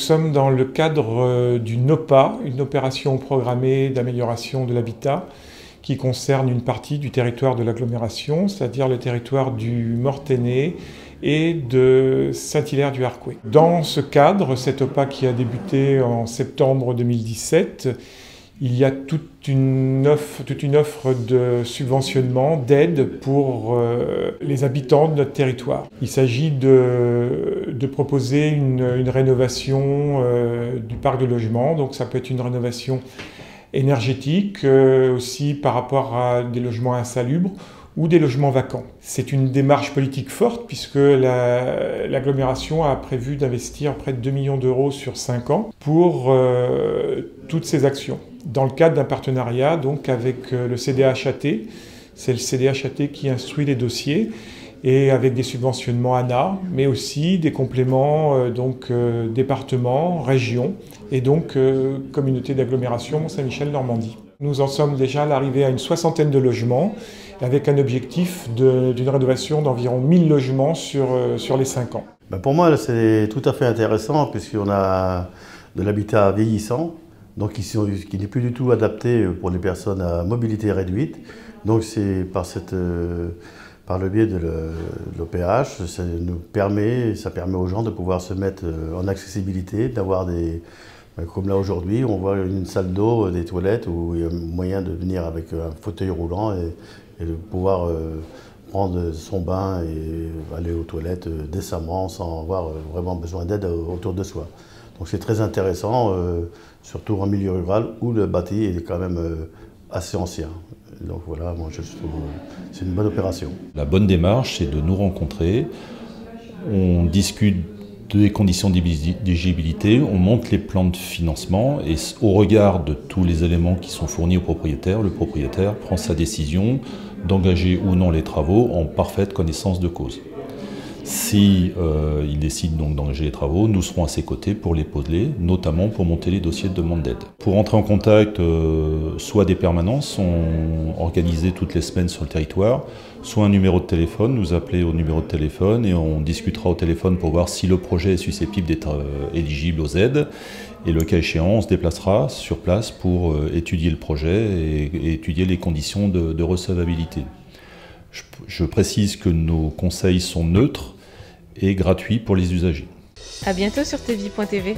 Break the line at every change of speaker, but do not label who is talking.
sommes dans le cadre d'une OPA, une opération programmée d'amélioration de l'habitat, qui concerne une partie du territoire de l'agglomération, c'est-à-dire le territoire du Mortainais et de Saint-Hilaire-du-Harcouët. Dans ce cadre, cette OPA qui a débuté en septembre 2017, il y a toute une offre de subventionnement, d'aide pour les habitants de notre territoire. Il s'agit de proposer une rénovation du parc de logement, donc ça peut être une rénovation énergétique, aussi par rapport à des logements insalubres ou des logements vacants. C'est une démarche politique forte puisque l'agglomération a prévu d'investir près de 2 millions d'euros sur 5 ans pour toutes ces actions. Dans le cadre d'un partenariat donc avec le CDHAT, c'est le CDHAT qui instruit les dossiers, et avec des subventionnements ANA, mais aussi des compléments département, région et donc communauté d'agglomération Mont-Saint-Michel-Normandie. Nous en sommes déjà à l'arrivée à une 60aine de logements, avec un objectif d'une rénovation d'environ 1000 logements sur les 5 ans.
Pour moi, c'est tout à fait intéressant puisqu'on a de l'habitat vieillissant, donc qui n'est plus du tout adapté pour les personnes à mobilité réduite. Donc c'est par le biais de l'OPH, ça permet aux gens de pouvoir se mettre en accessibilité, d'avoir comme là aujourd'hui, on voit une salle d'eau, des toilettes où il y a moyen de venir avec un fauteuil roulant et de pouvoir prendre son bain et aller aux toilettes décemment sans avoir vraiment besoin d'aide autour de soi. Donc c'est très intéressant, surtout en milieu rural où le bâti est quand même assez ancien. Donc voilà, moi je trouve que c'est une bonne opération.
La bonne démarche, c'est de nous rencontrer, on discute des conditions d'éligibilité, on monte les plans de financement et au regard de tous les éléments qui sont fournis au propriétaire, le propriétaire prend sa décision d'engager ou non les travaux en parfaite connaissance de cause. Si il décide donc d'engager les travaux, nous serons à ses côtés pour les poser, notamment pour monter les dossiers de demande d'aide. Pour entrer en contact, soit des permanences sont organisées toutes les semaines sur le territoire, soit un numéro de téléphone, nous appeler au numéro de téléphone et on discutera au téléphone pour voir si le projet est susceptible d'être éligible aux aides. Et le cas échéant, on se déplacera sur place pour étudier le projet et étudier les conditions de recevabilité. Je précise que nos conseils sont neutres et gratuits pour les usagers.
À bientôt sur tvie.tv.